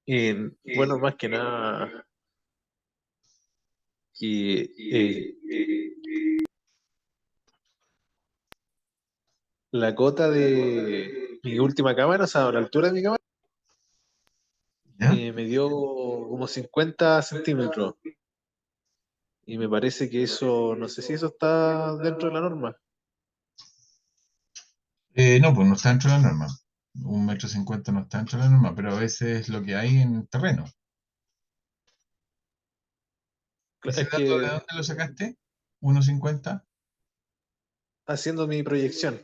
Bueno, más que nada, que la cota de mi última cámara, o sea, la altura de mi cámara, ¿Ya? me dio como 50 centímetros. Y me parece que eso, no sé si eso está dentro de la norma. No, pues no está dentro de la norma. 1,50 m no está dentro de la norma, pero a veces es lo que hay en el terreno. ¿Ese Es dato de que dónde lo sacaste? 1,50. haciendo mi proyección,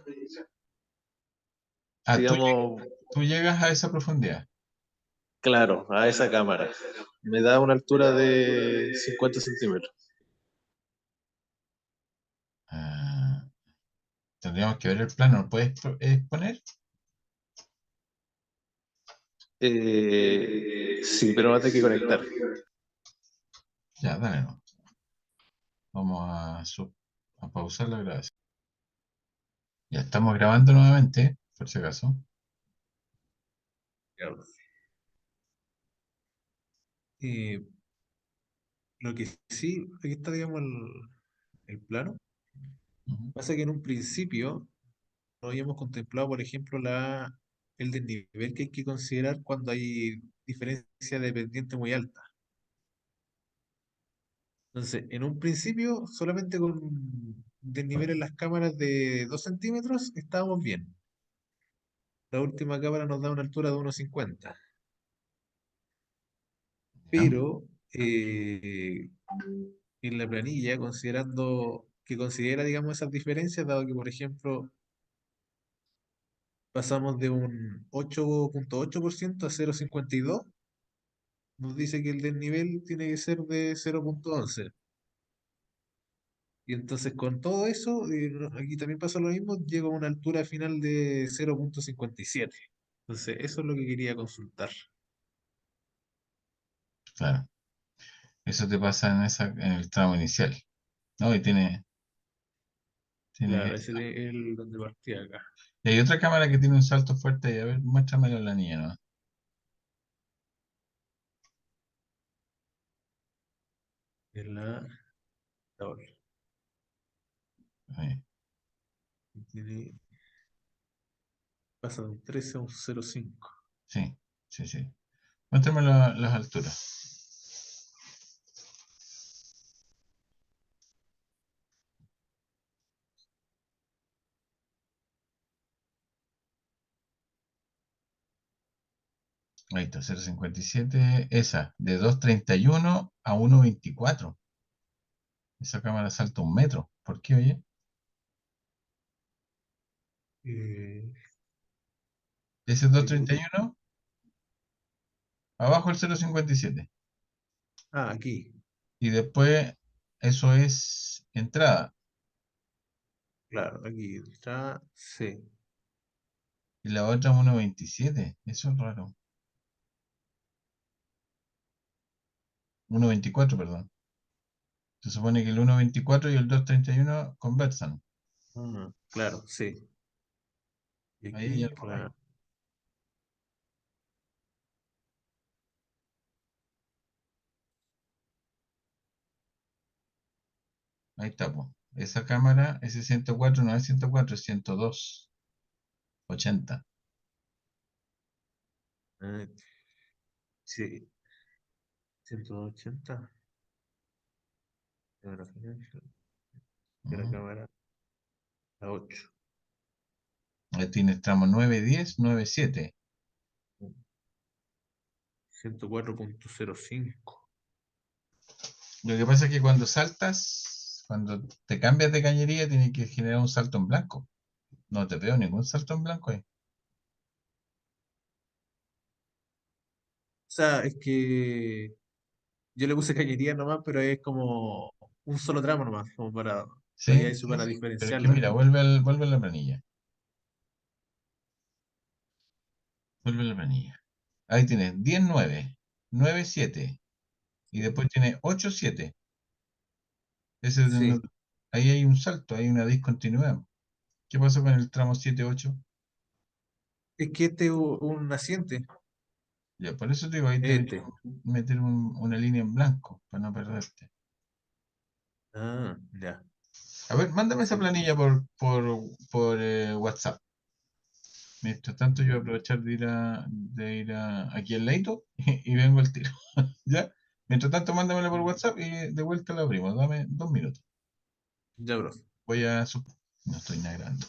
Ah, digamos, tú llegas a esa profundidad. claro, a esa cámara, me da una altura de 50 centímetros. Ah, tendríamos que ver el plano. ¿Lo puedes poner? Sí, pero va a tener que conectar. Ya, dale, no. Vamos a pausar la grabación. Ya estamos grabando nuevamente, por si acaso. Claro. Eh, lo que sí, aquí está, digamos, el plano. Ujú. Pasa que en un principio no habíamos contemplado, por ejemplo, el desnivel que hay que considerar cuando hay diferencia de pendiente muy alta. Entonces, en un principio, solamente con desnivel en las cámaras de 2 centímetros estábamos bien. La última cámara nos da una altura de 1,50. Ya, Pero en la planilla, considerando que considera, digamos, esas diferencias, dado que, por ejemplo, pasamos de un 8,8% a 0,52, nos dice que el desnivel tiene que ser de 0,11. Y entonces con todo eso, aquí también pasa lo mismo, llego a una altura final de 0,57. Entonces, eso es lo que quería consultar. claro. Eso te pasa en el tramo inicial, ¿no? Y tiene Claro, eso. ese es el donde partí acá. Y hay otra cámara que tiene un salto fuerte ahí. A ver, muéstramelo la niña, ¿no? En la otra. Ahí. Tiene, pasa de un 13 a un 0,5. Sí, sí, sí. Muéstrame las alturas. Ahí está, 0,57. Esa, de 2,31 a 1,24. Esa cámara salta 1 metro. ¿Por qué, oye? Eh, Ese es aquí. 2,31, abajo el 0,57. Aquí. Y después, eso es entrada. Claro, aquí está C. Y la otra 1,27. Eso es raro. 1,24, perdón. Se supone que el 1,24 y el 2,31 conversan. Claro, sí. Y Ahí hay aquí, algo raro. claro. Ahí está, pues. Esa cámara, ese 104 no es 104, es 102,80. eh, sí, 180. Cámara financial. De la Ujú. cámara, la 8. Ahí tienes tramo 9,10, 9,7. 104,05. Lo que pasa es que cuando saltas, cuando te cambias de cañería, tienes que generar un salto en blanco. No te veo ningún salto en blanco ahí. O sea, es que yo le puse cañería nomás, pero es como un solo tramo nomás, como para, todavía Sí, eso sí, para sí. Pero es que diferenciarla. mira, vuelve a la planilla. Vuelve a la planilla. Ahí tienes 10,9, 9,7. Y después tienes 8,7. Ese, Sí, ahí hay un salto, hay una discontinuidad. ¿Qué pasó con el tramo 7,8? es que este es un naciente. Ya, por eso te digo, ahí Este. deberíamos meter una línea en blanco para no perderte. Ah, ya. A ver, mándame esa Sí, planilla por WhatsApp. Mientras tanto, yo voy a ya. aprovechar de ir aquí al Leito y vengo al tiro. ¿Ya? Mientras tanto, mándamela por WhatsApp y de vuelta la abrimos. Dame 2 minutos. Ya, bro. Voy a... No estoy nagrando.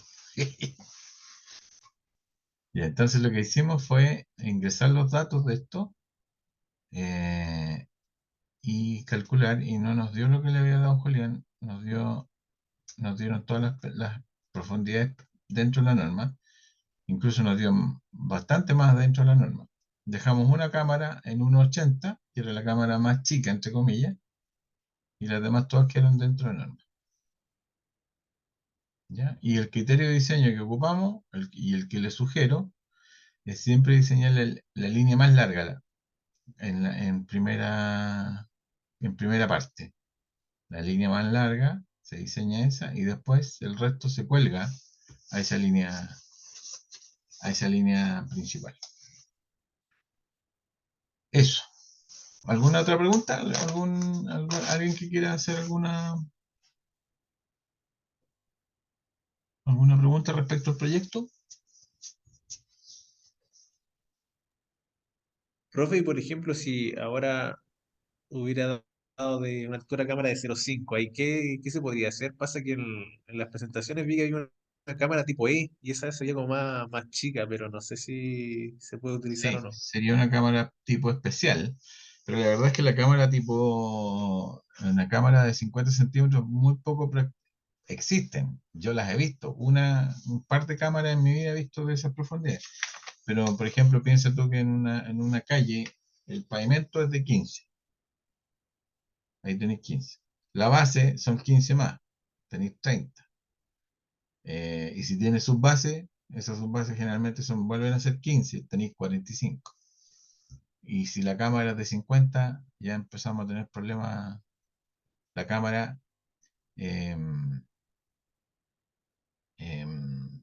Ya, entonces lo que hicimos fue ingresar los datos de esto eh, y calcular, y no nos dio lo que le había dado Julián, nos dieron todas las profundidades dentro de la norma, incluso nos dio bastante más dentro de la norma. Dejamos una cámara en 1,80, que era la cámara más chica, entre comillas, y las demás todas quedaron dentro de la norma. ¿Ya? Y el criterio de diseño que ocupamos, y el que le sugiero, es siempre diseñar la línea más larga en primera parte. La línea más larga se diseña esa y después el resto se cuelga a esa línea, a esa línea principal. Eso. ¿Alguna otra pregunta? ¿Alguien que quiera hacer alguna pregunta respecto al proyecto? Profe, y por ejemplo, si ahora hubiera dado de una altura cámara de 0,5, ¿ahí qué se podría hacer? Pasa que en las presentaciones vi que había una cámara tipo E y esa sería como más chica, pero no sé si se puede utilizar o Sí, no. sería una cámara tipo especial, pero la verdad es que la cámara tipo, una cámara de 50 centímetros muy poco existen. Yo las he visto, un par de cámaras en mi vida he visto de esas profundidades. Pero, por ejemplo, piensa tú que en una calle el pavimento es de 15, ahí tenéis 15. La base son 15 más, tenéis 30. Y si tienes subbases, esas subbases generalmente vuelven a ser 15, tenéis 45. Y si la cámara es de 50, ya empezamos a tener problemas. La cámara, em, em,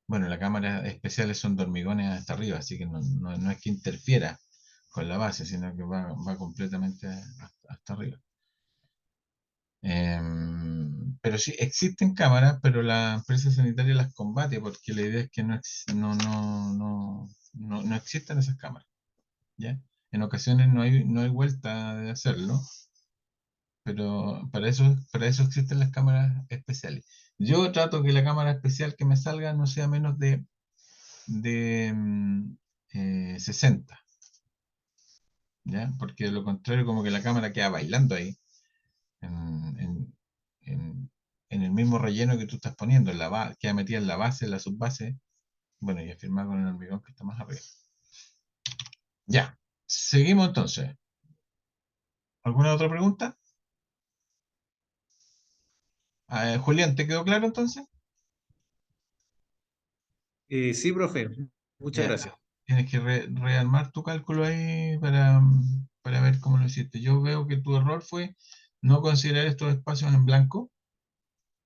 bueno, las cámaras especiales son de hormigones hasta arriba, así que no es que interfiera con la base, sino que va completamente hasta arriba. Pero sí, existen cámaras, pero la empresa sanitaria las combate porque la idea es que no existan esas cámaras, ¿ya? En ocasiones no hay vuelta de hacerlo, pero para eso existen las cámaras especiales. Yo trato que la cámara especial que me salga no sea menos de 60, ¿ya? Porque de lo contrario, como que la cámara queda bailando ahí, en, en- en- en el mismo relleno que tú estás poniendo, queda metida en la base, en la subbase, bueno, y afirmar con el hormigón que está más arriba. Ya, seguimos entonces. ¿Alguna otra pregunta? Julián, ¿te quedó claro entonces? Sí, profe, muchas Ya, gracias. tienes que rearmar tu cálculo ahí para ver cómo lo hiciste. Yo veo que tu error fue no considerar estos espacios en blanco,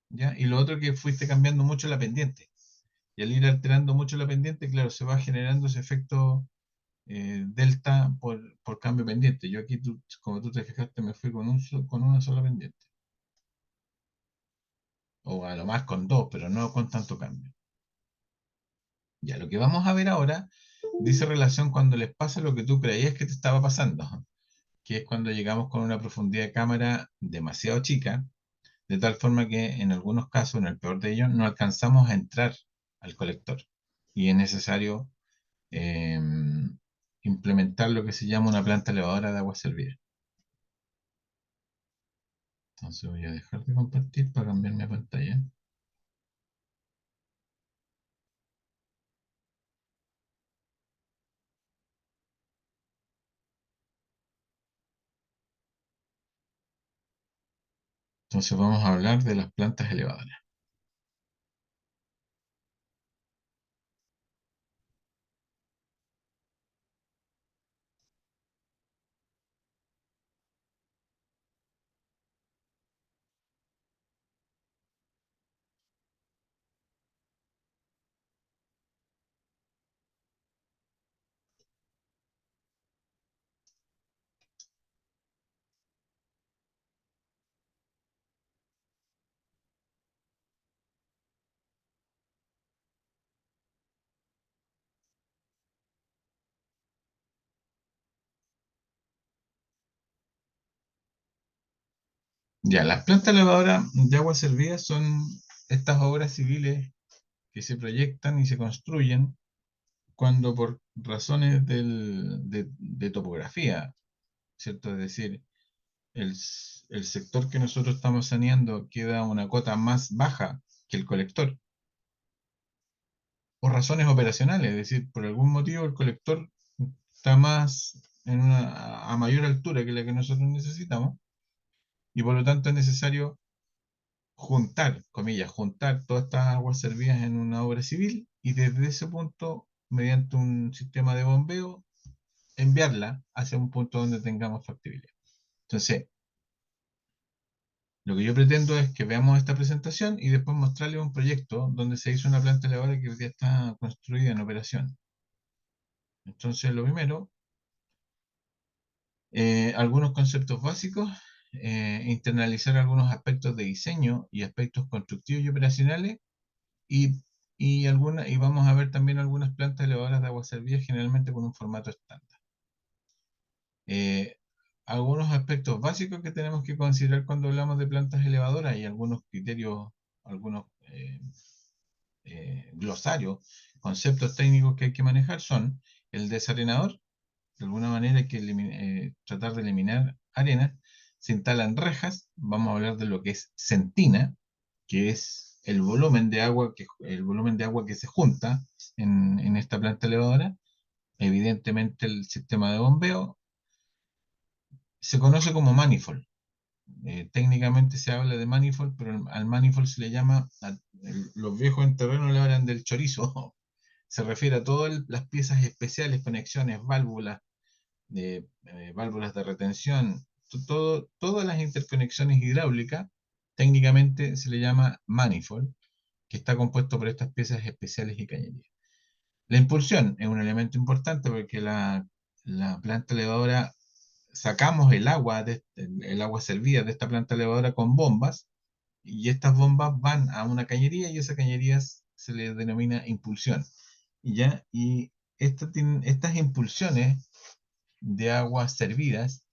¿ya? Y lo otro que fuiste cambiando mucho la pendiente. Y al ir alterando mucho la pendiente, claro, se va generando ese efecto delta por cambio pendiente. Yo aquí, como tú te fijaste, me fui con una sola pendiente. O a lo más con dos, pero no con tanto cambio. Ya, lo que vamos a ver ahora dice relación cuando les pasa lo que tú creías que te estaba pasando, que es cuando llegamos con una profundidad de cámara demasiado chica, de tal forma que en algunos casos, en el peor de ellos, no alcanzamos a entrar al colector. Y es necesario eh, implementar lo que se llama una planta elevadora de agua servida. Entonces voy a dejar de compartir para cambiar mi pantalla. Entonces vamos a hablar de las plantas elevadoras. Ya, las plantas lavadoras de agua servida son estas obras civiles que se proyectan y se construyen cuando por razones de topografía, ¿cierto? Es decir, el sector que nosotros estamos saneando queda a una cota más baja que el colector, por razones operacionales, es decir, por algún motivo el colector está más a mayor altura que la que nosotros necesitamos y por lo tanto es necesario juntar, comillas, juntar todas estas aguas servidas en una obra civil y desde ese punto, mediante un sistema de bombeo, enviarla hacia un punto donde tengamos factibilidad. Entonces, lo que yo pretendo es que veamos esta presentación y después mostrarles un proyecto donde se hizo una planta elevadora que hoy día está construida en operación. Entonces, lo primero, algunos conceptos básicos, internalizar algunos aspectos de diseño y aspectos constructivos y operacionales y, y vamos a ver también algunas plantas elevadoras de agua servida generalmente con un formato estándar. Eh, algunos aspectos básicos que tenemos que considerar cuando hablamos de plantas elevadoras y algunos criterios, algunos glosarios, conceptos técnicos que hay que manejar son el desarenador, de alguna manera hay que tratar de eliminar arena, se instalan rejas, vamos a hablar de lo que es sentina, que es el volumen de agua que se junta en esta planta elevadora, evidentemente el sistema de bombeo, se conoce como manifold. Técnicamente se habla de manifold, pero al manifold se le llama, los viejos en terreno le hablan del chorizo, se refiere a todas las piezas especiales, conexiones, válvulas de retención, todas las interconexiones hidráulicas, técnicamente se le llama manifold, que está compuesto por estas piezas especiales y cañerías. La impulsión es un elemento importante porque la planta elevadora, sacamos el agua servida de esta planta elevadora con bombas, y estas bombas van a una cañería y esa cañería se le denomina impulsión. Y estas impulsiones de aguas servidas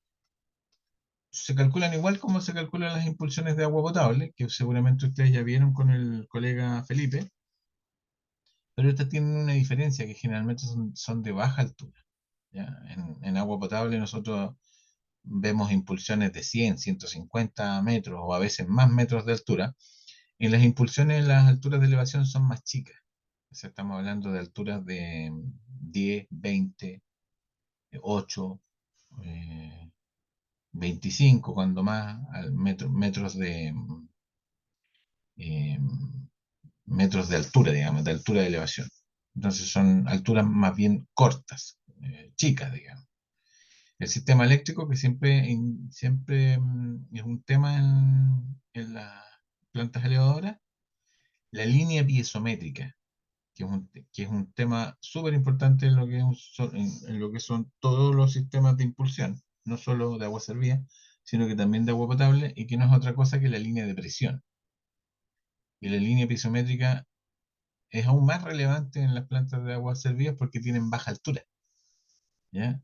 se calculan igual como se calculan las impulsiones de agua potable, que seguramente ustedes ya vieron con el colega Felipe, pero estas tienen una diferencia que generalmente son de baja altura. ¿Ya? En agua potable nosotros vemos impulsiones de 100, 150 metros o a veces más metros de altura. En las impulsiones en las alturas de elevación son más chicas. O sea, estamos hablando de alturas de 10, 20, 8, eh, 25, cuando más, eh, metros de altura, digamos, de altura de elevación. Entonces son alturas más bien cortas, chicas, digamos. El sistema eléctrico, que siempre es un tema en las plantas elevadoras, la línea piezométrica, que es un tema súper importante en lo que, en lo que son todos los sistemas de impulsión, no solo de agua servida, sino que también de agua potable, y que no es otra cosa que la línea de presión. Y la línea piezométrica es aún más relevante en las plantas de agua servidas porque tienen baja altura. ¿Ya?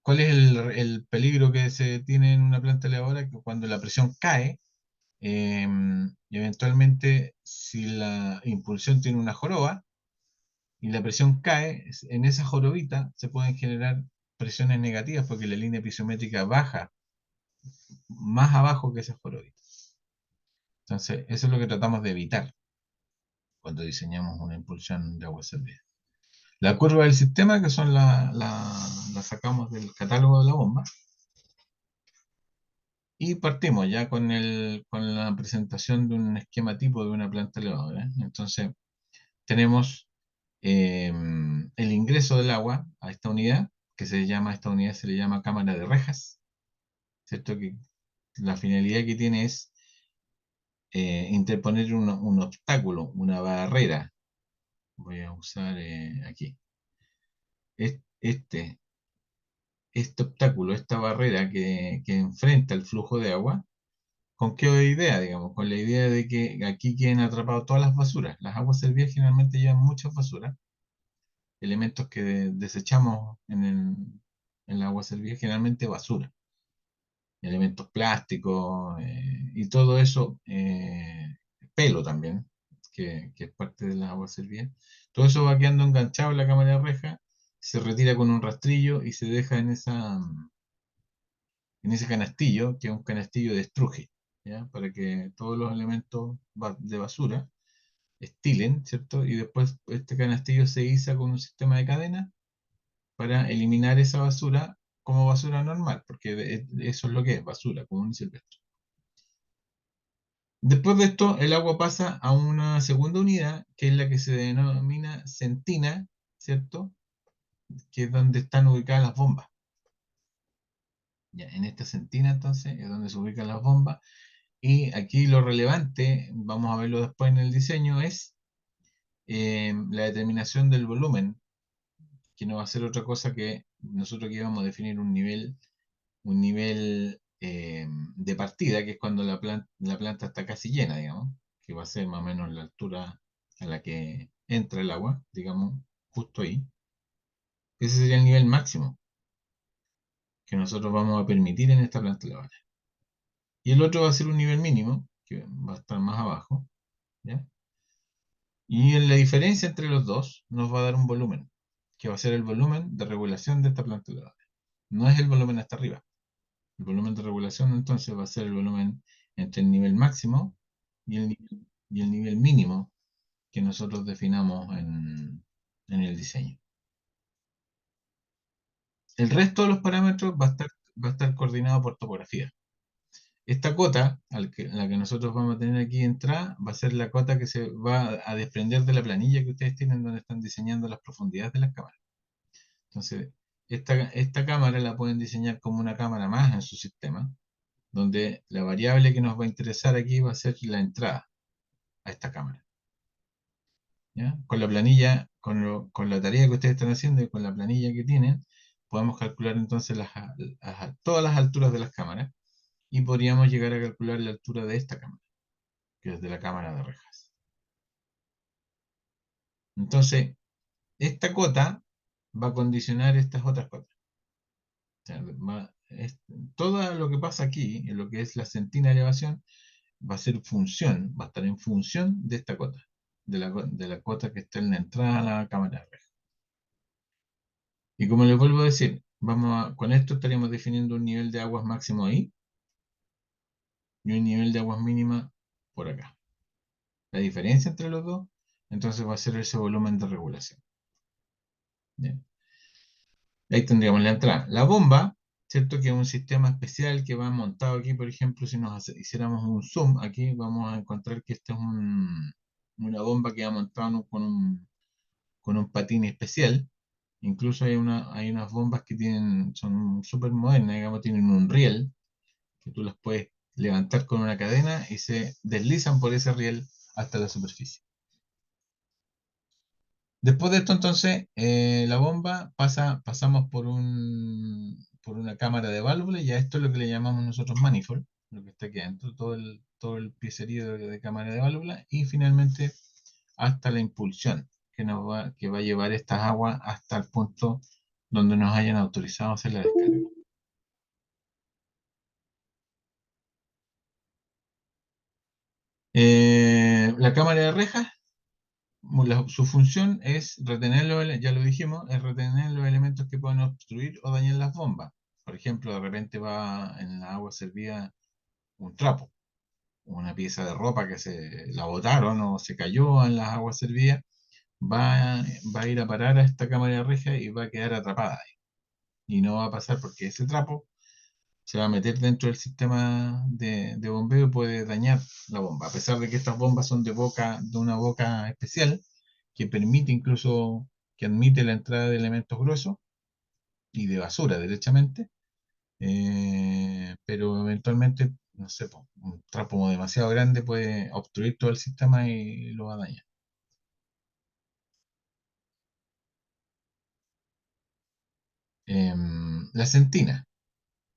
¿Cuál es el peligro que se tiene en una planta elevadora? Que cuando la presión cae, eventualmente si la impulsión tiene una joroba y la presión cae, en esa jorobita se pueden generar presiones negativas porque la línea piezométrica baja más abajo que esa jorobita. Entonces, eso es lo que tratamos de evitar cuando diseñamos una impulsión de agua servida. La curva del sistema, que son la sacamos del catálogo de la bomba, y partimos ya con la presentación de un esquema tipo de una planta elevadora. Entonces, tenemos el ingreso del agua a esta unidad, esta unidad se le llama cámara de rejas, ¿cierto? Que la finalidad que tiene es interponer un obstáculo, una barrera. Voy a usar aquí. Este, este obstáculo, esta barrera que enfrenta el flujo de agua. ¿Con qué idea, digamos? Con la idea de que aquí queden atrapadas todas las basuras. Las aguas servidas generalmente llevan muchas basuras, elementos que desechamos en el agua servida, generalmente basura. elementos plásticos y todo eso, pelo también, que es parte de las aguas servidas. Todo eso va quedando enganchado en la cámara de reja, se retira con un rastrillo y se deja en ese canastillo, que es un canastillo de estruje, ¿ya? Para que todos los elementos de basura estilen, ¿cierto? Y después este canastillo se iza con un sistema de cadena para eliminar esa basura como basura normal, porque eso es lo que es, basura común y silvestre. Después de esto, el agua pasa a una segunda unidad, que es la que se denomina sentina, ¿cierto? Que es donde están ubicadas las bombas. Ya, en esta sentina, entonces, es donde se ubican las bombas. Y aquí lo relevante, vamos a verlo después en el diseño, es la determinación del volumen, que no va a ser otra cosa que nosotros aquí vamos a definir un nivel de partida, que es cuando la planta está casi llena, digamos, que va a ser más o menos la altura a la que entra el agua, digamos, justo ahí. Ese sería el nivel máximo que nosotros vamos a permitir en esta planta lavadora. Y el otro va a ser un nivel mínimo, que va a estar más abajo, ¿ya? Y en la diferencia entre los dos nos va a dar un volumen, que va a ser el volumen de regulación de esta planta lavadora. No es el volumen hasta arriba. El volumen de regulación entonces va a ser el volumen entre el nivel máximo y el nivel mínimo que nosotros definamos en el diseño. El resto de los parámetros va a estar coordinado por topografía. Esta cota, la que nosotros vamos a tener aquí entrada, va a ser la cota que se va a desprender de la planilla que ustedes tienen donde están diseñando las profundidades de las cámaras. Entonces, esta cámara la pueden diseñar como una cámara más en su sistema, donde la variable que nos va a interesar aquí va a ser la entrada a esta cámara. ¿Ya? Con la planilla, con la tarea que ustedes están haciendo y con la planilla que tienen, podemos calcular entonces todas las alturas de las cámaras y podríamos llegar a calcular la altura de esta cámara, que es de la cámara de rejas. Entonces, esta cota va a condicionar estas otras cotas. O sea, todo lo que pasa aquí, en lo que es la sentina de elevación, va a estar en función de esta cota, de la cota que está en la entrada a la cámara de rejas. Y como les vuelvo a decir, con esto estaríamos definiendo un nivel de aguas máximo ahí y un nivel de aguas mínima por acá. La diferencia entre los dos, entonces va a ser ese volumen de regulación. ¿Ya? Ahí tendríamos la entrada. La bomba, ¿cierto? Que es un sistema especial que va montado aquí, por ejemplo, si nos hiciéramos un zoom, aquí vamos a encontrar que esta es una bomba que va montada con un patín especial. Incluso hay unas bombas que son súper modernas, digamos, tienen un riel, que tú las puedes levantar con una cadena y se deslizan por ese riel hasta la superficie. Después de esto, entonces, la bomba pasamos por una cámara de válvulas, y a esto es lo que le llamamos nosotros manifold, lo que está aquí adentro, todo el piecerío de cámara de válvulas, y finalmente hasta la impulsión, que va a llevar estas aguas hasta el punto donde nos hayan autorizado a hacer la descarga. La cámara de rejas, su función es ya lo dijimos, es retener los elementos que pueden obstruir o dañar las bombas. Por ejemplo, de repente va en la agua servida un trapo, una pieza de ropa que se la botaron o se cayó en las aguas servidas, va a ir a parar a esta cámara de reja y va a quedar atrapada ahí. Y no va a pasar porque ese trapo se va a meter dentro del sistema de bombeo y puede dañar la bomba. A pesar de que estas bombas son de una boca especial, que permite incluso, que admite la entrada de elementos gruesos y de basura, derechamente, pero eventualmente, no sé, un trapo demasiado grande puede obstruir todo el sistema y lo va a dañar. La sentina.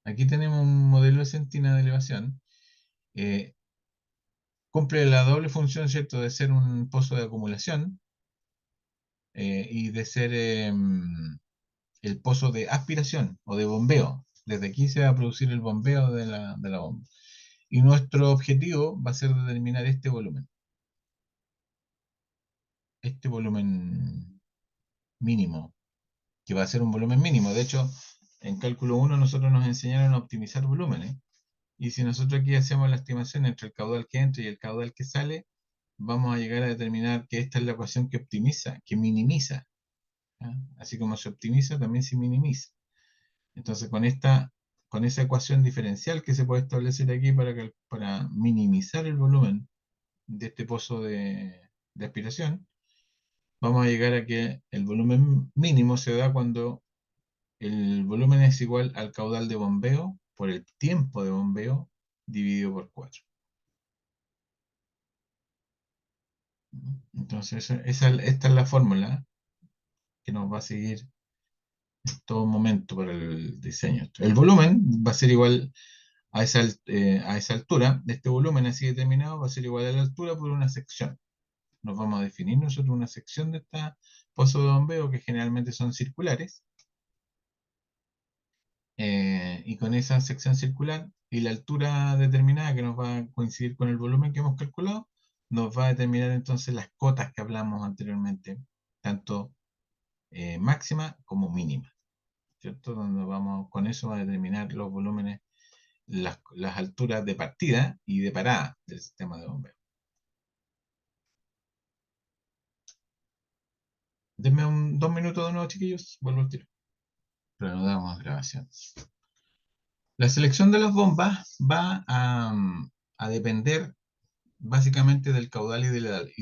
Aquí tenemos un modelo de sentina de elevación. eh, Cumple la doble función, ¿cierto?, de ser un pozo de acumulación y de ser el pozo de aspiración o de bombeo. Desde aquí se va a producir el bombeo de la bomba. Y nuestro objetivo va a ser determinar este volumen mínimo, que va a ser un volumen mínimo. De hecho, en cálculo 1 nosotros nos enseñaron a optimizar volúmenes. Y si nosotros aquí hacemos la estimación entre el caudal que entra y el caudal que sale, vamos a llegar a determinar que esta es la ecuación que optimiza, que minimiza. ¿Ya? Así como se optimiza, también se minimiza. Entonces, con esa ecuación diferencial que se puede establecer aquí para minimizar el volumen de este pozo de aspiración, vamos a llegar a que el volumen mínimo se da cuando el volumen es igual al caudal de bombeo por el tiempo de bombeo dividido por 4. Entonces, esta es la fórmula que nos va a seguir en todo momento para el diseño. El volumen va a ser igual a esa altura. Este volumen así determinado va a ser igual a la altura por una sección. Nos vamos a definir nosotros una sección de esta pozo de bombeo que generalmente son circulares. Y con esa sección circular y la altura determinada que nos va a coincidir con el volumen que hemos calculado, nos va a determinar entonces las cotas que hablamos anteriormente, tanto máxima como mínima, ¿cierto? Donde vamos, con eso va a determinar los volúmenes, las alturas de partida y de parada del sistema de bombeo. Denme 2 minutos de nuevo, chiquillos, vuelvo al tiro. Reanudamos grabación. La selección de las bombas va a depender básicamente del caudal y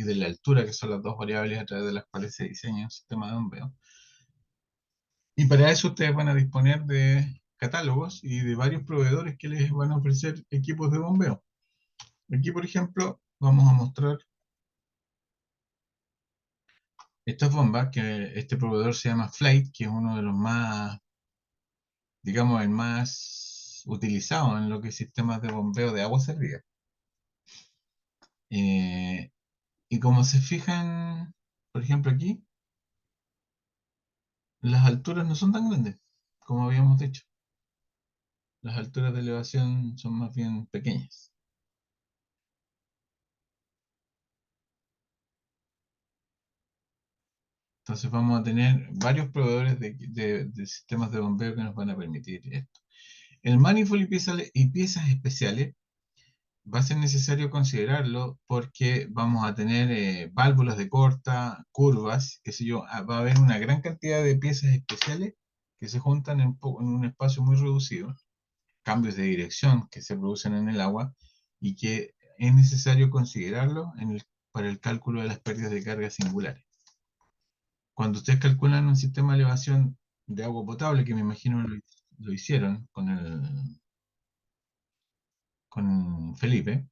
de la altura, que son las dos variables a través de las cuales se diseña un sistema de bombeo. Y para eso ustedes van a disponer de catálogos y de varios proveedores que les van a ofrecer equipos de bombeo. Aquí, por ejemplo, vamos a mostrar estas bombas, que este proveedor se llama Flight, que es uno de los más, digamos, el más utilizado en lo que es sistemas de bombeo de agua servida. Y como se fijan, por ejemplo, aquí, las alturas no son tan grandes, como habíamos dicho. Las alturas de elevación son más bien pequeñas. Entonces vamos a tener varios proveedores de sistemas de bombeo que nos van a permitir esto. El manifold y piezas especiales va a ser necesario considerarlo porque vamos a tener válvulas de corta, curvas, qué sé yo, va a haber una gran cantidad de piezas especiales que se juntan en un espacio muy reducido, cambios de dirección que se producen en el agua y que es necesario considerarlo para el cálculo de las pérdidas de carga singulares. Cuando ustedes calculan un sistema de elevación de agua potable, que me imagino lo hicieron con Felipe,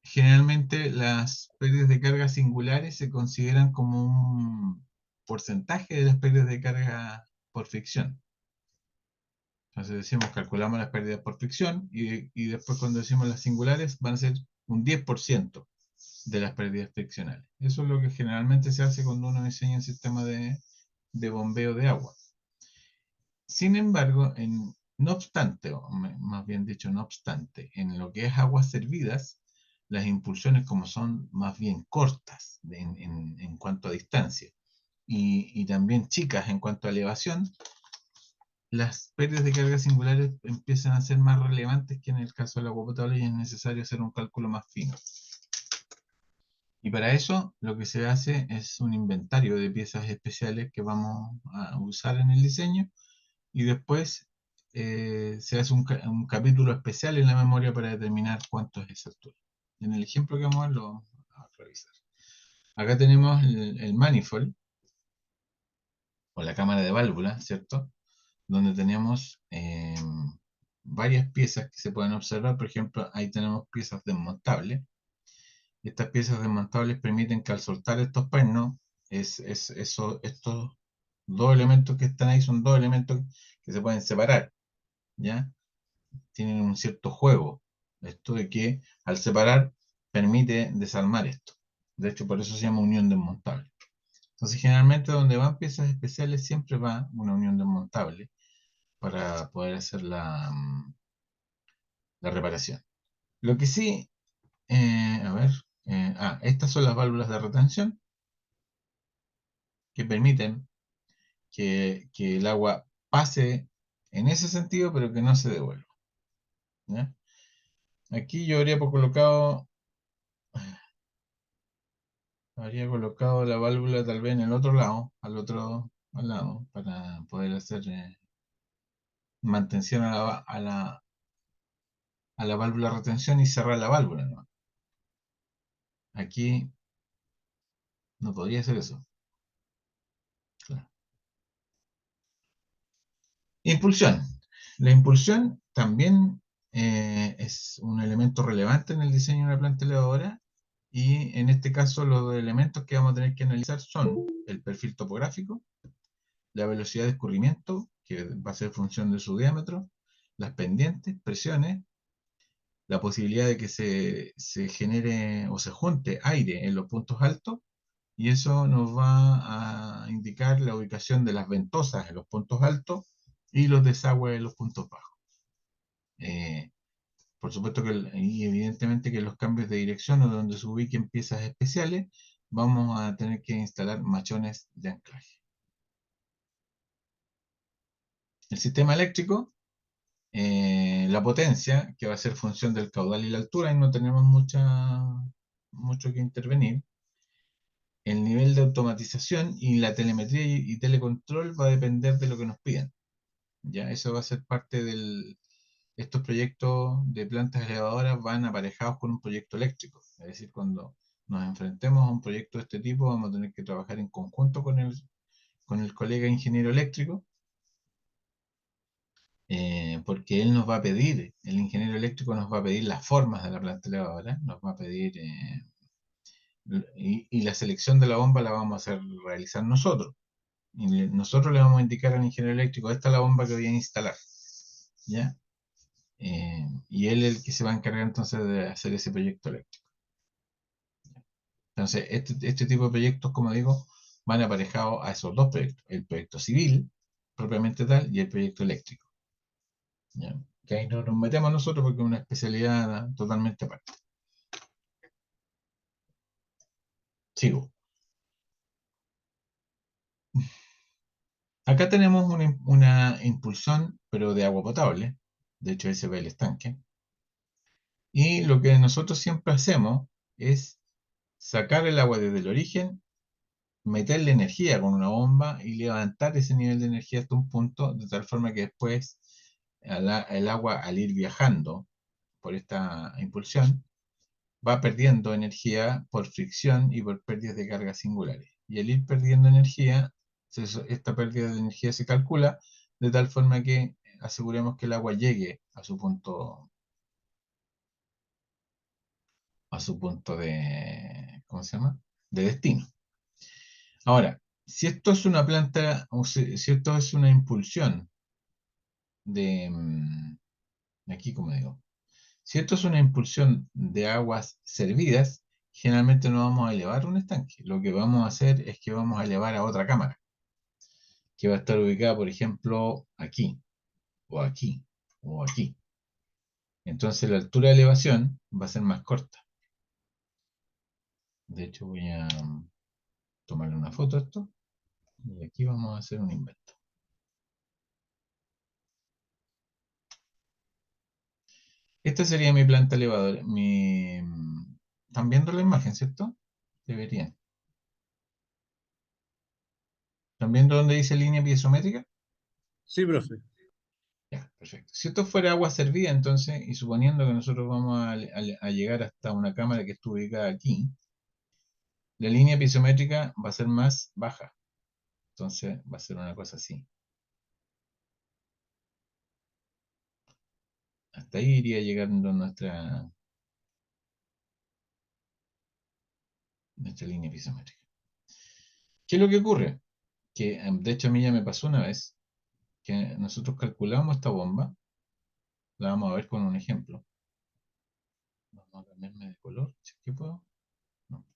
generalmente las pérdidas de carga singulares se consideran como un porcentaje de las pérdidas de carga por fricción. Entonces decimos, calculamos las pérdidas por fricción y después cuando decimos las singulares van a ser un 10% de las pérdidas friccionales. Eso es lo que generalmente se hace cuando uno diseña un sistema de bombeo de agua. Sin embargo, no obstante, o más bien dicho, no obstante, en lo que es aguas servidas, las impulsiones como son más bien cortas en cuanto a distancia y también chicas en cuanto a elevación, las pérdidas de carga singulares empiezan a ser más relevantes que en el caso del agua potable y es necesario hacer un cálculo más fino. Y para eso lo que se hace es un inventario de piezas especiales que vamos a usar en el diseño y después se hace un capítulo especial en la memoria para determinar cuánto es esa altura. En el ejemplo que vamos a ver lo vamos a revisar. Acá tenemos el manifold o la cámara de válvula, ¿cierto? Donde tenemos varias piezas que se pueden observar. Por ejemplo, ahí tenemos piezas desmontables. Estas piezas desmontables permiten que al soltar estos pernos, estos dos elementos que están ahí son dos elementos que se pueden separar, ¿ya? Tienen un cierto juego. Esto de que al separar permite desarmar esto. De hecho, por eso se llama unión desmontable. Entonces, generalmente donde van piezas especiales siempre va una unión desmontable. para poder hacer la reparación. Lo que sí, a ver, estas son las válvulas de retención que permiten que el agua pase en ese sentido, pero que no se devuelva. ¿Ya? Aquí yo habría colocado la válvula tal vez en el otro lado, al lado, para poder hacer mantención a la válvula de retención y cerrar la válvula, ¿no? Aquí no podría hacer eso. Claro. Impulsión. La impulsión también es un elemento relevante en el diseño de una planta elevadora, y en este caso los elementos que vamos a tener que analizar son el perfil topográfico, la velocidad de escurrimiento, que va a ser función de su diámetro, las pendientes, presiones, la posibilidad de que se genere o se junte aire en los puntos altos, y eso nos va a indicar la ubicación de las ventosas en los puntos altos y los desagües en los puntos bajos. Eh, por supuesto y evidentemente que los cambios de dirección o donde se ubiquen piezas especiales, vamos a tener que instalar machones de anclaje. El sistema eléctrico, la potencia, que va a ser función del caudal y la altura, y no tenemos mucho que intervenir. El nivel de automatización y la telemetría y telecontrol va a depender de lo que nos pidan. Ya, eso va a ser parte estos proyectos de plantas elevadoras van aparejados con un proyecto eléctrico. Es decir, cuando nos enfrentemos a un proyecto de este tipo, vamos a tener que trabajar en conjunto con el colega ingeniero eléctrico, porque él nos va a pedir, el ingeniero eléctrico nos va a pedir las formas de la planta elevadora, nos va a pedir, y la selección de la bomba la vamos a hacer realizar nosotros. Y nosotros le vamos a indicar al ingeniero eléctrico: esta es la bomba que voy a instalar, ¿ya? Y él es el que se va a encargar entonces de hacer ese proyecto eléctrico. Entonces, este tipo de proyectos, como digo, van aparejados a esos dos proyectos: el proyecto civil, propiamente tal, y el proyecto eléctrico. ¿Ya? Que ahí no nos metemos nosotros porque es una especialidad totalmente aparte. Sigo. Acá tenemos una impulsión, pero de agua potable. De hecho, ahí se ve el estanque. Y lo que nosotros siempre hacemos es sacar el agua desde el origen, meterle energía con una bomba y levantar ese nivel de energía hasta un punto, de tal forma que después el agua, al ir viajando por esta impulsión, va perdiendo energía por fricción y por pérdidas de cargas singulares. Y al ir perdiendo energía, esta pérdida de energía se calcula de tal forma que aseguremos que el agua llegue a su punto ¿cómo se llama? De destino. Ahora, si esto es una planta, o si esto es una impulsión de, aquí como digo, si esto es una impulsión de aguas servidas, generalmente no vamos a elevar un estanque. Lo que vamos a hacer es que vamos a elevar a otra cámara, que va a estar ubicada, por ejemplo, aquí, o aquí, o aquí. Entonces la altura de elevación va a ser más corta. De hecho, voy a tomarle una foto a esto, y aquí vamos a hacer un invento. Esta sería mi planta elevadora. ¿Están viendo la imagen, cierto? Deberían. ¿Están viendo dónde dice línea piezométrica? Sí, profe. Ya, perfecto. Si esto fuera agua servida, entonces, y suponiendo que nosotros vamos a llegar hasta una cámara que está ubicada aquí, la línea piezométrica va a ser más baja. Entonces, va a ser una cosa así. Hasta ahí iría llegando nuestra línea piezométrica. ¿Qué es lo que ocurre? Que, de hecho, a mí ya me pasó una vez que nosotros calculamos esta bomba. La vamos a ver con un ejemplo. Vamos a cambiarme de color. ¿Sí que puedo? No.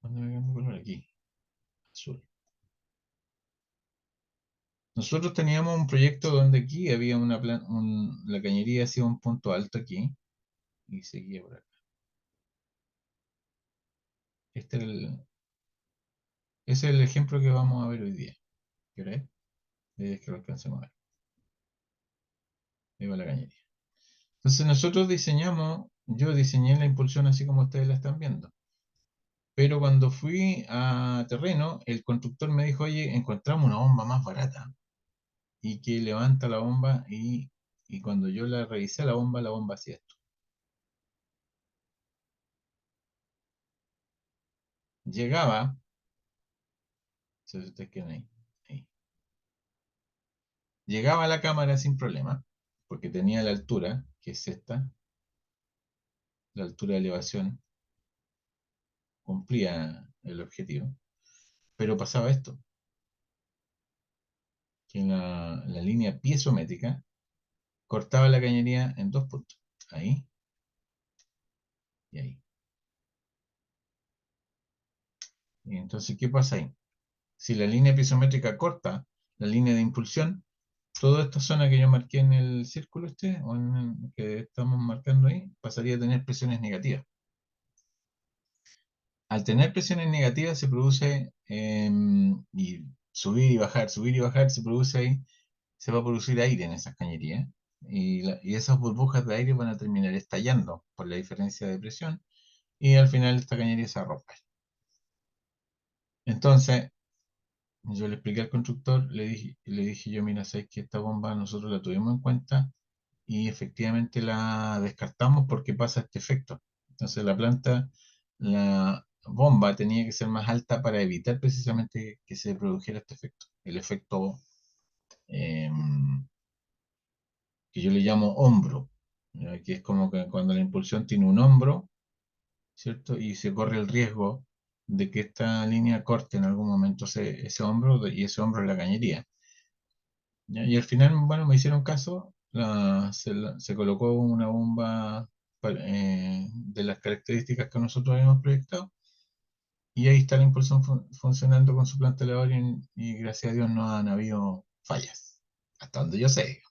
¿Dónde me cambio de color? Aquí. Azul. Nosotros teníamos un proyecto donde aquí había la cañería hacía un punto alto aquí y seguía por acá. Este era ese es el ejemplo que vamos a ver hoy día. ¿Qué hora es? Es que lo alcancemos a ver. Ahí va la cañería. Entonces nosotros yo diseñé la impulsión así como ustedes la están viendo. Pero cuando fui a terreno, el constructor me dijo, oye, encontramos una bomba más barata y que levanta la bomba y cuando yo la revisé la bomba hacía esto. Llegaba, si ustedes quieren ahí. Llegaba a la cámara sin problema, porque tenía la altura, que es esta, la altura de elevación, cumplía el objetivo. Pero pasaba esto, que la línea piezométrica cortaba la cañería en dos puntos, ahí y ahí. Y entonces, ¿qué pasa ahí? Si la línea piezométrica corta la línea de impulsión, toda esta zona que yo marqué en el círculo o en el que estamos marcando ahí, pasaría a tener presiones negativas. Al tener presiones negativas se produce, y subir y bajar, se produce ahí, se va a producir aire en esas cañerías. Y esas burbujas de aire van a terminar estallando por la diferencia de presión y al final esta cañería se va a romper. Entonces, yo le expliqué al constructor, le dije yo, mira, sabes que esta bomba nosotros la tuvimos en cuenta y efectivamente la descartamos porque pasa este efecto. Entonces la bomba tenía que ser más alta para evitar precisamente que se produjera este efecto. El efecto eh, que yo le llamo hombro, ¿ya? Que es como que cuando la impulsión tiene un hombro, ¿cierto? Y se corre el riesgo de que esta línea corte en algún momento ese hombro y ese hombro es la cañería. ¿Ya? Y al final, bueno, me hicieron caso, se colocó una bomba de las características que nosotros habíamos proyectado y ahí está la impulsión funcionando con su planta elevadora y gracias a Dios no han habido fallas, hasta donde yo sé.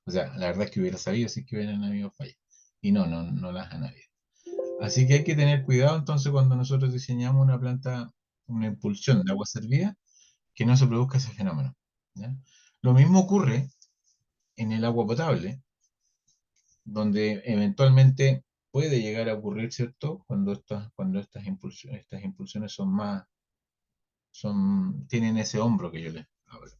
O sea, la verdad es que hubiera sabido si es que hubieran habido fallas y no las han habido. Así que hay que tener cuidado entonces cuando nosotros diseñamos una planta, una impulsión de agua servida, que no se produzca ese fenómeno. ¿Ya? Lo mismo ocurre en el agua potable, donde eventualmente puede llegar a ocurrir, ¿cierto? Cuando estas impulsiones tienen ese hombro que yo les hablo.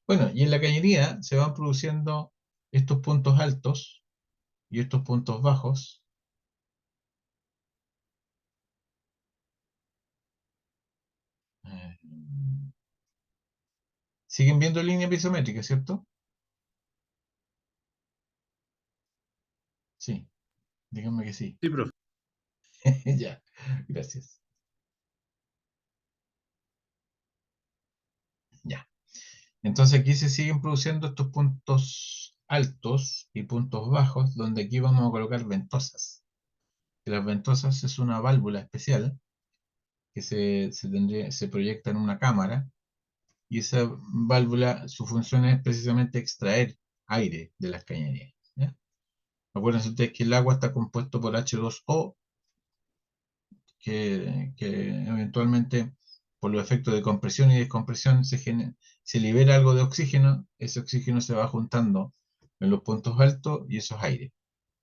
Bueno, y en la cañería se van produciendo estos puntos altos y estos puntos bajos. Eh, Siguen viendo línea pisométrica, ¿cierto? Sí, díganme que sí. Sí, profe. Ya, gracias. Ya. Entonces aquí se siguen produciendo estos puntos altos y puntos bajos, donde aquí vamos a colocar ventosas. Que las ventosas es una válvula especial que se proyecta en una cámara y esa válvula, su función es precisamente extraer aire de las cañerías. ¿Ya? Acuérdense ustedes que el agua está compuesto por H2O, que eventualmente por los efectos de compresión y descompresión se libera algo de oxígeno, ese oxígeno se va juntando en los puntos altos y eso es aire,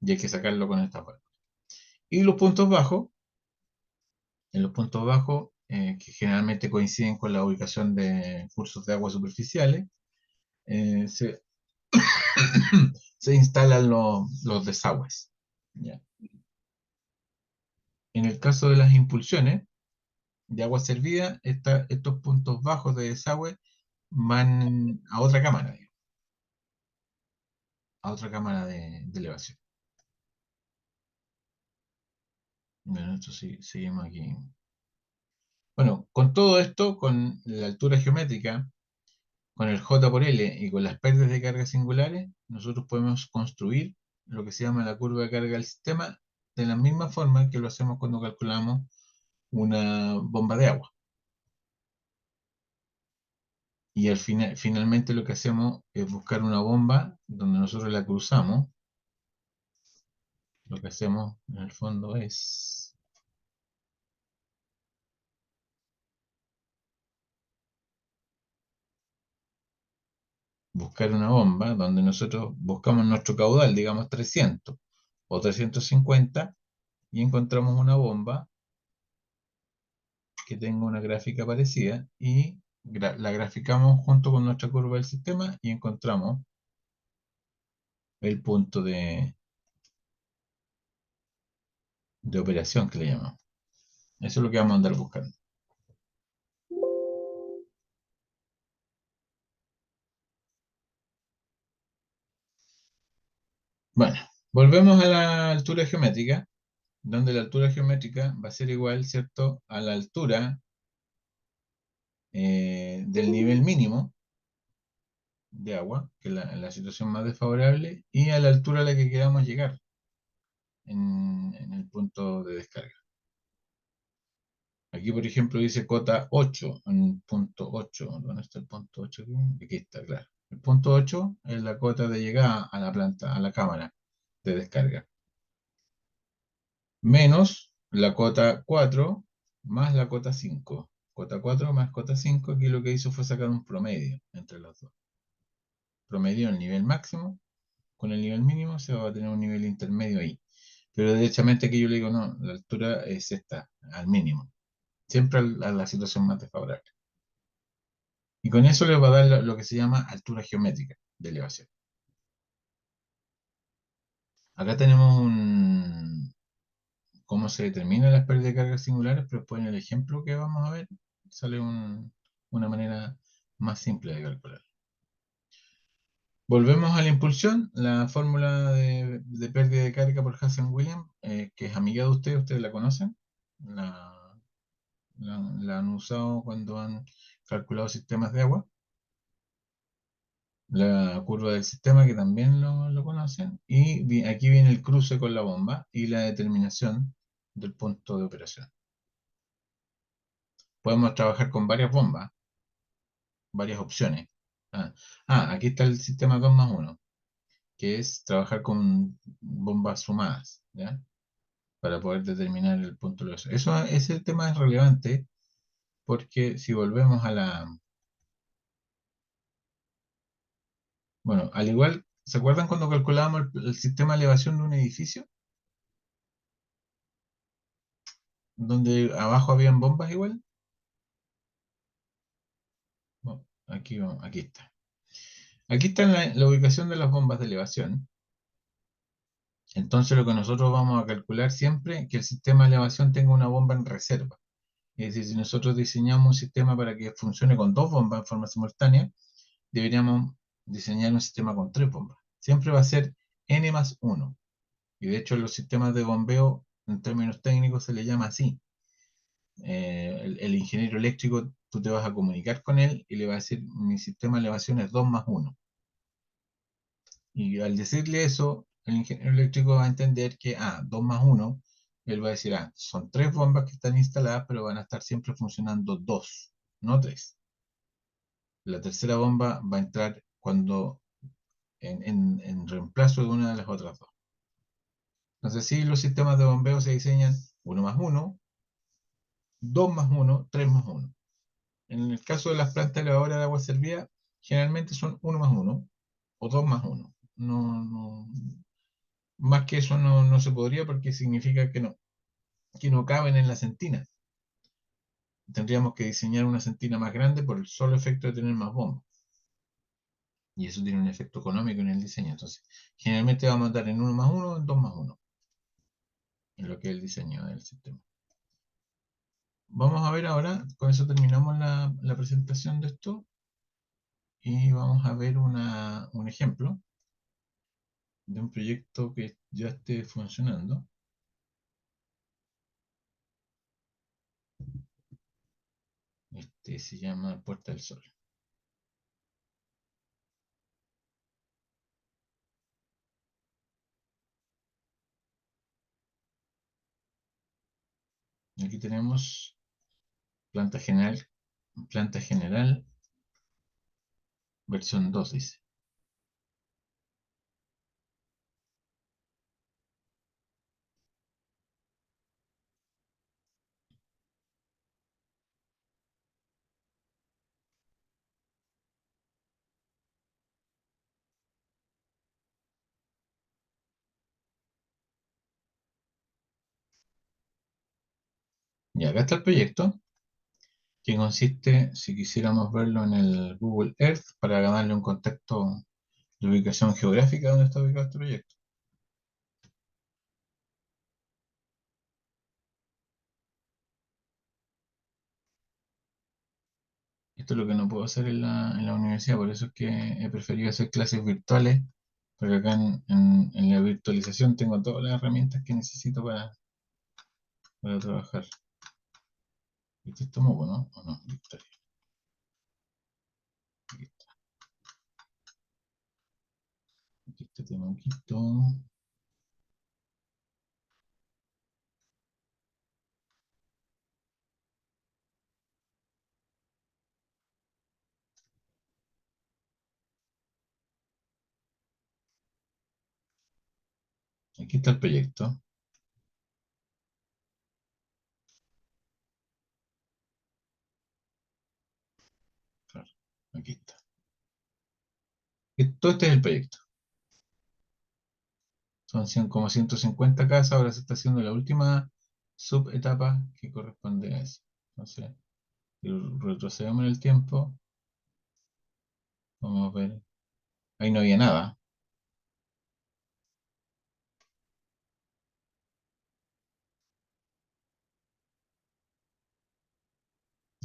y hay que sacarlo con esta válvula. Y los puntos bajos, en los puntos bajos, que generalmente coinciden con la ubicación de cursos de agua superficiales, eh, se, se instalan los desagües. ¿Ya? En el caso de las impulsiones de agua servida, estos puntos bajos de desagüe van a otra cámara, digamos, a otra cámara de elevación. Bueno, esto sí, seguimos aquí. Bueno, con todo esto, con la altura geométrica, con el J por L y con las pérdidas de carga singulares, nosotros podemos construir lo que se llama la curva de carga del sistema de la misma forma que lo hacemos cuando calculamos una bomba de agua. Y al final, finalmente lo que hacemos es buscar una bomba donde nosotros la cruzamos. Lo que hacemos en el fondo es buscar una bomba donde nosotros buscamos nuestro caudal, digamos 300 o 350, y encontramos una bomba que tenga una gráfica parecida y la graficamos junto con nuestra curva del sistema y encontramos el punto de operación que le llamamos. Eso es lo que vamos a andar buscando. Bueno, volvemos a la altura geométrica, donde la altura geométrica va a ser igual, ¿cierto?, a la altura del nivel mínimo de agua, que es la situación más desfavorable, y a la altura a la que queramos llegar en el punto de descarga. Aquí, por ejemplo, dice cota 8, en punto 8. ¿Dónde está el punto 8 aquí? Aquí está, claro. El punto 8 es la cota de llegada a la planta, a la cámara de descarga. Menos la cota 4 más la cota 5. Cota 4 más cota 5, aquí lo que hizo fue sacar un promedio entre los dos. Promedio el nivel máximo con el nivel mínimo, se va a tener un nivel intermedio ahí. Pero derechamente aquí yo le digo, no, la altura es esta, al mínimo. Siempre a la situación más desfavorable. Y con eso les va a dar lo que se llama altura geométrica de elevación. Acá tenemos cómo se determinan las pérdidas de cargas singulares, pero después en el ejemplo que vamos a ver sale una manera más simple de calcular. Volvemos a la impulsión, la fórmula de pérdida de carga por Hazen-Williams, que es amiga de ustedes la conocen, la, la han usado cuando han calculado sistemas de agua. La curva del sistema, que también lo conocen, y aquí viene el cruce con la bomba y la determinación del punto de operación. Podemos trabajar con varias bombas, varias opciones. Ah, aquí está el sistema 2 más 1, que es trabajar con bombas sumadas, ¿ya? Para poder determinar el punto de operación. Ese tema es relevante porque si volvemos a bueno, al igual, ¿se acuerdan cuando calculábamos el sistema de elevación de un edificio? Donde abajo habían bombas igual. Bueno, aquí está. Aquí está la ubicación de las bombas de elevación. Entonces lo que nosotros vamos a calcular siempre es que el sistema de elevación tenga una bomba en reserva. Es decir, si nosotros diseñamos un sistema para que funcione con dos bombas en forma simultánea, deberíamos diseñar un sistema con tres bombas. Siempre va a ser n más 1. Y de hecho, los sistemas de bombeo, en términos técnicos, se le llama así. El ingeniero eléctrico, tú te vas a comunicar con él y le vas a decir, mi sistema de elevación es 2 más 1. Y al decirle eso, el ingeniero eléctrico va a entender que, 2 más 1, él va a decir, son tres bombas que están instaladas, pero van a estar siempre funcionando dos, no tres. La tercera bomba va a entrar cuando en reemplazo de una de las otras dos. Entonces, sí, los sistemas de bombeo se diseñan 1 más 1, 2 más 1, 3 más 1. En el caso de las plantas elevadoras de agua servida, generalmente son 1 más 1 o 2 más 1. Más que eso no se podría porque significa que no caben en la centina. Tendríamos que diseñar una centina más grande por el solo efecto de tener más bombas. Y eso tiene un efecto económico en el diseño. Entonces, generalmente vamos a andar en 1 más 1 o en 2 más 1, en lo que es el diseño del sistema. Vamos a ver ahora, con eso terminamos la presentación de esto y vamos a ver un ejemplo de un proyecto que ya esté funcionando. Este se llama Puerta del Sol. Aquí tenemos planta general, versión 2 dice. Y acá está el proyecto, que consiste, si quisiéramos verlo en el Google Earth, para darle un contexto de ubicación geográfica donde está ubicado este proyecto. Esto es lo que no puedo hacer en la universidad, por eso es que he preferido hacer clases virtuales, porque acá en la virtualización tengo todas las herramientas que necesito para trabajar. ¿Viste esto moco, no? ¿O no? Victoria. Aquí este tema, aquí está el proyecto. Claro, aquí está. Todo este es el proyecto. Son como 150 casas, ahora se está haciendo la última subetapa que corresponde a eso. Entonces, si retrocedemos en el tiempo, vamos a ver. Ahí no había nada.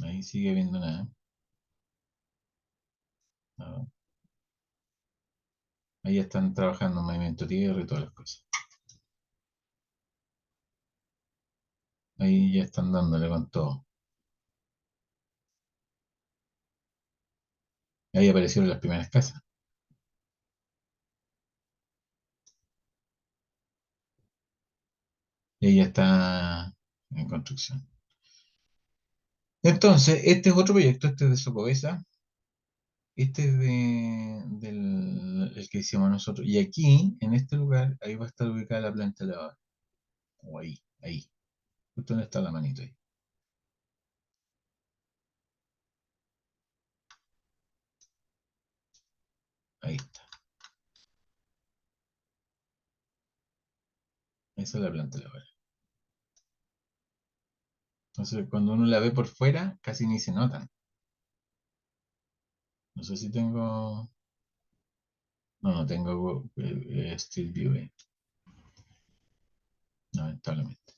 Ahí sigue habiendo nada. Nada. Ahí ya están trabajando en movimiento tierra y todas las cosas. Ahí ya están dándole con todo. Ahí aparecieron las primeras casas. Y ahí ya está en construcción. Entonces, este es otro proyecto, este es de Socobesa. Este es el que hicimos nosotros. Y aquí, en este lugar, ahí va a estar ubicada la planta de lavado. O ahí. Justo donde está la manito ahí. Ahí está. Esa es la planta de lavado. Entonces, cuando uno la ve por fuera, casi ni se notan. No sé si tengo. No, no tengo Street View ahí, lamentablemente.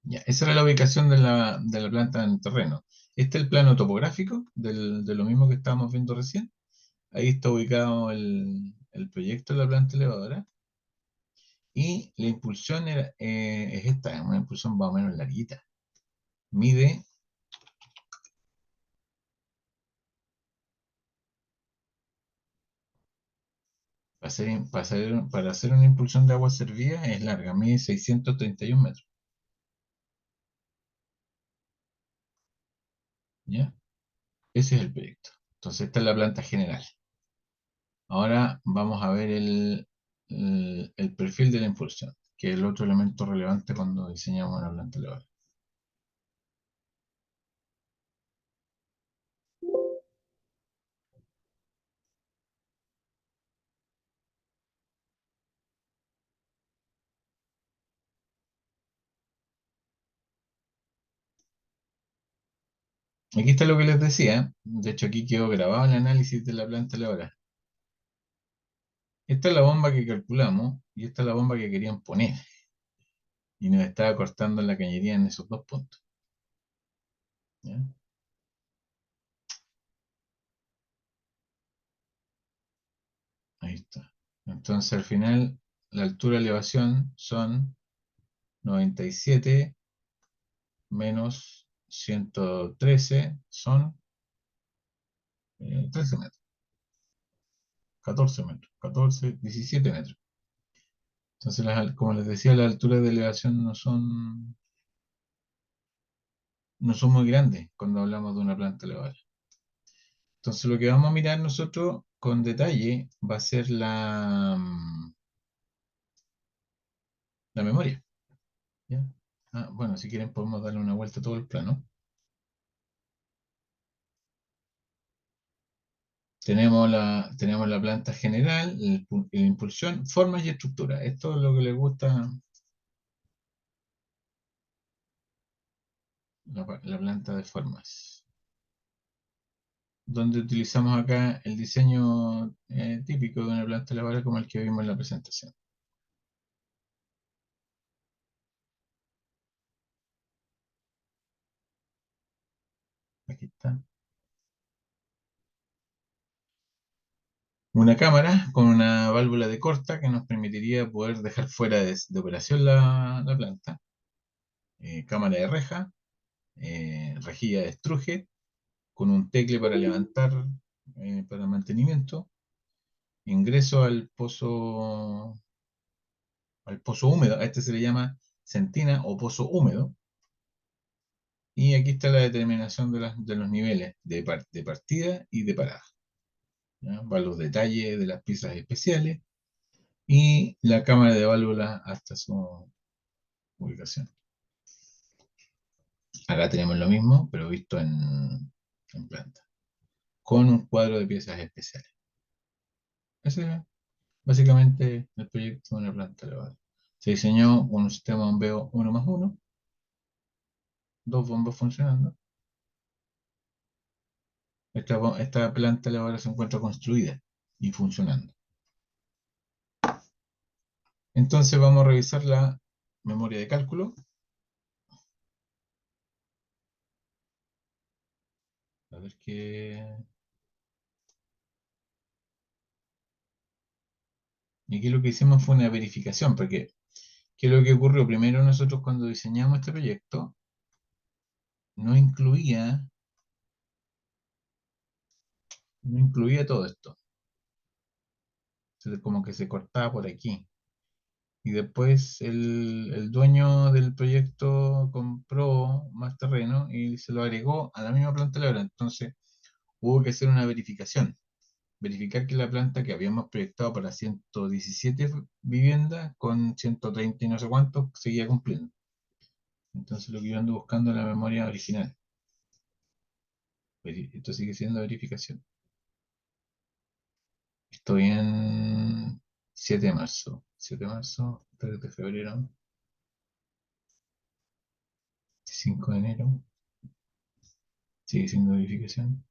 Ya, esa era la ubicación de la planta en el terreno. Este es el plano topográfico de lo mismo que estábamos viendo recién. Ahí está ubicado el proyecto de la planta elevadora. Y la impulsión es esta, es una impulsión más o menos larguita. Mide, para hacer una impulsión de agua servida es larga, mide 631 metros. ¿Ya? Ese es el proyecto. Entonces, esta es la planta general. Ahora vamos a ver el perfil de la impulsión, que es el otro elemento relevante cuando diseñamos una planta elevadora. Aquí está lo que les decía. De hecho, aquí quedó grabado el análisis de la planta elevadora. Esta es la bomba que calculamos y esta es la bomba que querían poner. Y nos estaba cortando la cañería en esos dos puntos. ¿Ya? Ahí está. Entonces, al final, la altura de elevación son 97 menos 113, son 13 metros, 14 metros, 14, 17 metros. Entonces, como les decía, las alturas de elevación no son no son muy grandes cuando hablamos de una planta elevadora. Entonces lo que vamos a mirar nosotros con detalle va a ser la memoria. ¿Ya? Bueno, si quieren podemos darle una vuelta a todo el plano. Tenemos la planta general, el impulsión, formas y estructura. Esto es lo que le gusta la planta de formas. Donde utilizamos acá el diseño típico de una planta elevadora como el que vimos en la presentación. Aquí está. Una cámara con una válvula de corta que nos permitiría poder dejar fuera de operación la planta. Cámara de reja, rejilla de estruje, con un tecle para levantar, para mantenimiento. Ingreso al pozo húmedo. A este se le llama sentina o pozo húmedo. Y aquí está la determinación de los niveles de partida y de parada. ¿Ya? Va los detalles de las piezas especiales y la cámara de válvulas hasta su ubicación. Acá tenemos lo mismo, pero visto en planta, con un cuadro de piezas especiales. Ese es básicamente el proyecto de una planta elevadora. Se diseñó un sistema de bombeo 1+1, dos bombas funcionando. Esta planta elevadora se encuentra construida y funcionando. Entonces vamos a revisar la memoria de cálculo. A ver qué. Y aquí lo que hicimos fue una verificación, porque ¿qué es lo que ocurrió? Primero nosotros cuando diseñamos este proyecto, no incluía todo esto. Entonces, como que se cortaba por aquí. Y después el dueño del proyecto compró más terreno y se lo agregó a la misma planta elevadora. Entonces hubo que hacer una verificación. Verificar que la planta que habíamos proyectado para 117 viviendas con 130 y no sé cuántos seguía cumpliendo. Entonces lo que yo ando buscando es la memoria original. Esto sigue siendo verificación. Estoy en 7 de marzo. 7 de marzo, 3 de febrero, 5 de enero. Sigue siendo verificación.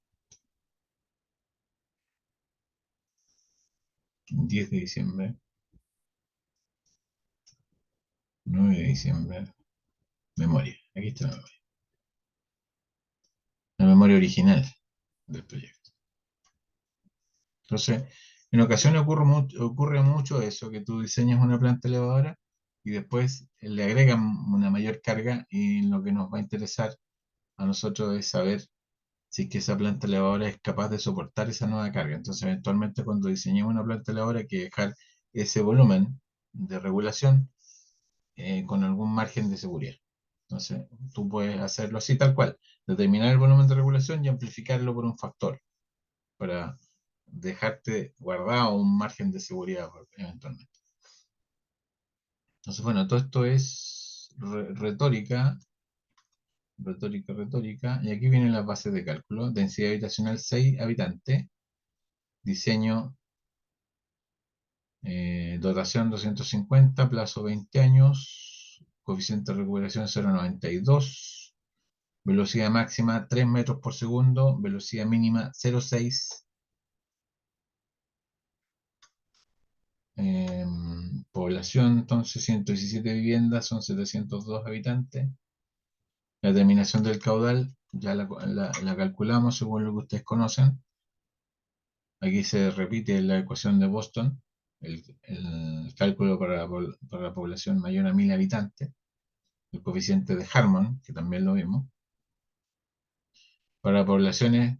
10 de diciembre. 9 de diciembre. Memoria. Aquí está la memoria. La memoria original del proyecto. Entonces, en ocasiones ocurre mucho eso, que tú diseñas una planta elevadora y después le agregan una mayor carga y lo que nos va a interesar a nosotros es saber si es que esa planta elevadora es capaz de soportar esa nueva carga. Entonces, eventualmente cuando diseñemos una planta elevadora hay que dejar ese volumen de regulación con algún margen de seguridad. Entonces, tú puedes hacerlo así tal cual, determinar el volumen de regulación y amplificarlo por un factor para dejarte guardado un margen de seguridad eventualmente. Entonces, bueno, todo esto es retórica, retórica, retórica, y aquí vienen las bases de cálculo. Densidad habitacional 6 habitantes, diseño, dotación 250, plazo 20 años, coeficiente de recuperación 0,92, velocidad máxima 3 metros por segundo, velocidad mínima 0,6. Población, entonces 117 viviendas, son 702 habitantes. La determinación del caudal ya la calculamos según lo que ustedes conocen. Aquí se repite la ecuación de Boston, el cálculo para la población mayor a 1000 habitantes, el coeficiente de Harmon, que también lo vimos. Para poblaciones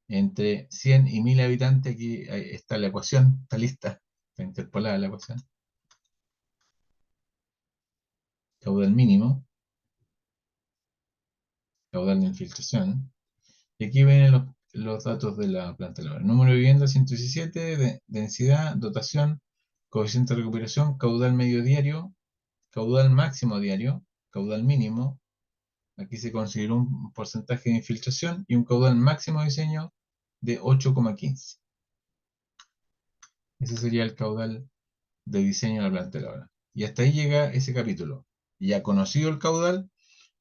entre 100 y 1000 habitantes, aquí está la ecuación, está lista, está interpolada la ecuación. Caudal mínimo, caudal de infiltración. Y aquí vienen los datos de la planta elevadora. Número de viviendas 117, densidad, dotación, coeficiente de recuperación, caudal medio diario, caudal máximo diario, caudal mínimo. Aquí se consideró un porcentaje de infiltración y un caudal máximo de diseño de 8,15. Ese sería el caudal de diseño de la planta elevadora. Y hasta ahí llega ese capítulo. Ya conocido el caudal,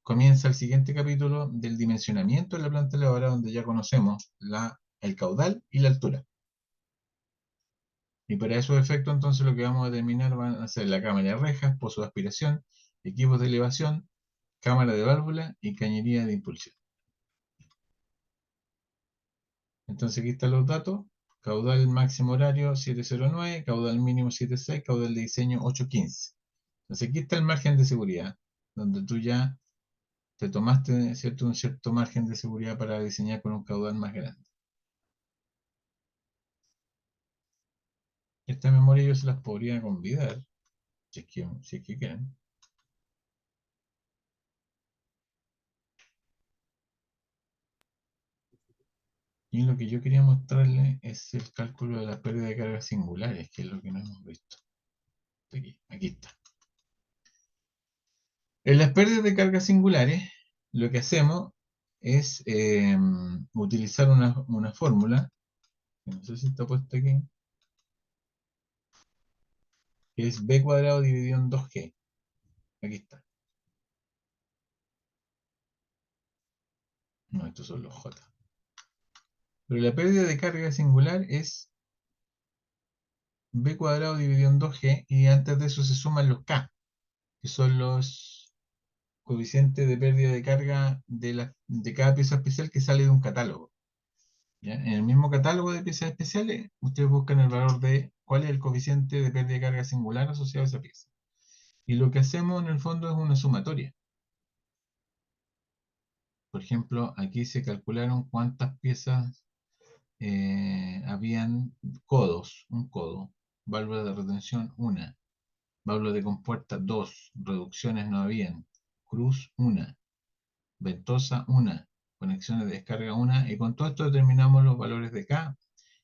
comienza el siguiente capítulo del dimensionamiento de la planta elevadora, donde ya conocemos el caudal y la altura. Y para esos efectos, entonces, lo que vamos a determinar van a ser la cámara de rejas, pozo de aspiración, equipos de elevación, cámara de válvula y cañería de impulsión. Entonces, aquí están los datos. Caudal máximo horario 709, caudal mínimo 76, caudal de diseño 815. Entonces, aquí está el margen de seguridad, donde tú ya te tomaste, ¿cierto?, un cierto margen de seguridad para diseñar con un caudal más grande. Esta memoria yo se las podría convidar, si es que quieren. Y lo que yo quería mostrarles es el cálculo de la pérdida de cargas singulares, que es lo que no hemos visto. Aquí está. En las pérdidas de cargas singulares, lo que hacemos es utilizar una fórmula, que no sé si está puesta aquí, que es b cuadrado dividido en 2g. Aquí está. No, estos son los j. Pero la pérdida de carga singular es b cuadrado dividido en 2g, y antes de eso se suman los k, que son los coeficientes de pérdida de carga de cada pieza especial que sale de un catálogo. ¿Ya? En el mismo catálogo de piezas especiales, ustedes buscan el valor de cuál es el coeficiente de pérdida de carga singular asociado a esa pieza. Y lo que hacemos en el fondo es una sumatoria. Por ejemplo, aquí se calcularon cuántas piezas habían codos, un codo, válvula de retención, una, válvula de compuerta, dos, reducciones no habían, cruz, una, ventosa, una, conexiones de descarga, una, y con todo esto determinamos los valores de K,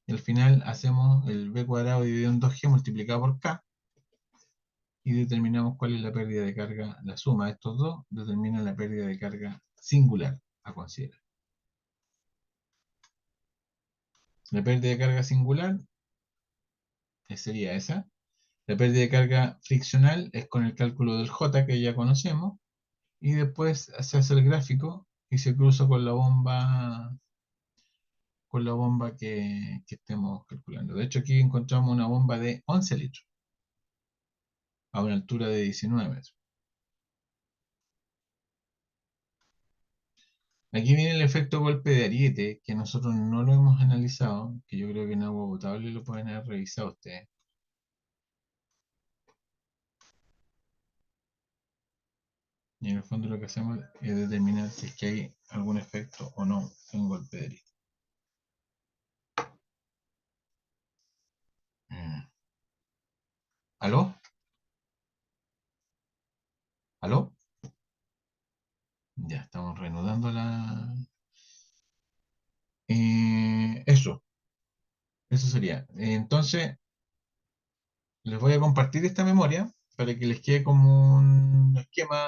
y al final hacemos el B cuadrado dividido en 2G multiplicado por K, y determinamos cuál es la pérdida de carga. La suma de estos dos determina la pérdida de carga singular a considerar. La pérdida de carga singular sería esa. La pérdida de carga friccional es con el cálculo del J que ya conocemos, y después se hace el gráfico y se cruza con la bomba que estemos calculando. De hecho, aquí encontramos una bomba de 11 litros a una altura de 19 metros. Aquí viene el efecto golpe de ariete, que nosotros no lo hemos analizado, que yo creo que en agua potable lo pueden haber revisado ustedes. Y en el fondo lo que hacemos es determinar si es que hay algún efecto o no en golpe de ariete. Mm. ¿Aló? ¿Aló? Ya, estamos reanudando la... Eso sería. Entonces, les voy a compartir esta memoria para que les quede como un esquema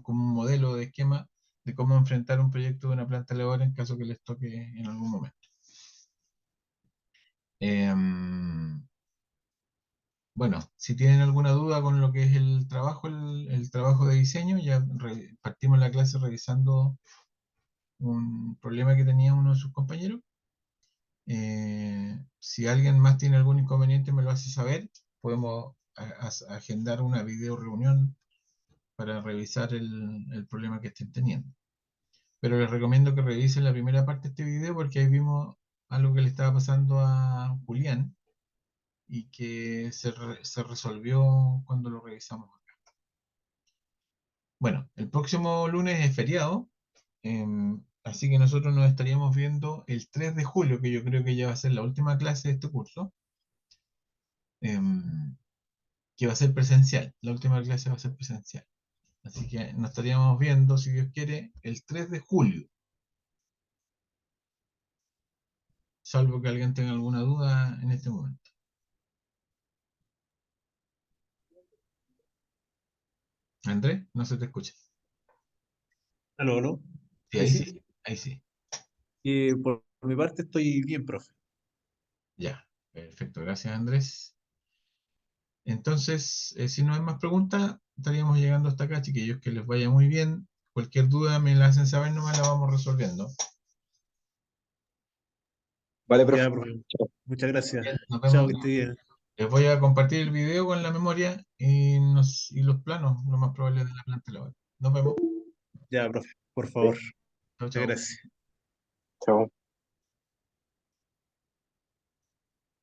como un modelo de esquema de cómo enfrentar un proyecto de una planta elevadora en caso que les toque en algún momento. Bueno, si tienen alguna duda con lo que es el trabajo de diseño, ya partimos la clase revisando un problema que tenía uno de sus compañeros. Si alguien más tiene algún inconveniente me lo hace saber, podemos agendar una video reunión para revisar el problema que estén teniendo. Pero les recomiendo que revisen la primera parte de este video, porque ahí vimos algo que le estaba pasando a Julián y que se resolvió cuando lo revisamos acá. Bueno, el próximo lunes es feriado, así que nosotros nos estaríamos viendo el 3 de julio, que yo creo que ya va a ser la última clase de este curso, que va a ser presencial. La última clase va a ser presencial. Así que nos estaríamos viendo, si Dios quiere, el 3 de julio. Salvo que alguien tenga alguna duda en este momento. Andrés, no se te escucha. Aló, ¿no? Sí, Ahí ahí sí. sí, ahí sí. Por mi parte estoy bien, profe. Ya, perfecto. Gracias, Andrés. Entonces, si no hay más preguntas, estaríamos llegando hasta acá, chiquillos. Que les vaya muy bien. Cualquier duda me la hacen saber, nomás la vamos resolviendo. Vale, profe. Ya, profe. Muchas gracias. Bien, nos Chao, vemos. que esté bien. Les voy a compartir el video con la memoria y los planos, lo más probable de la planta de la web. Nos vemos. Ya, profe, por favor. Chao, Muchas chao. gracias. Chao.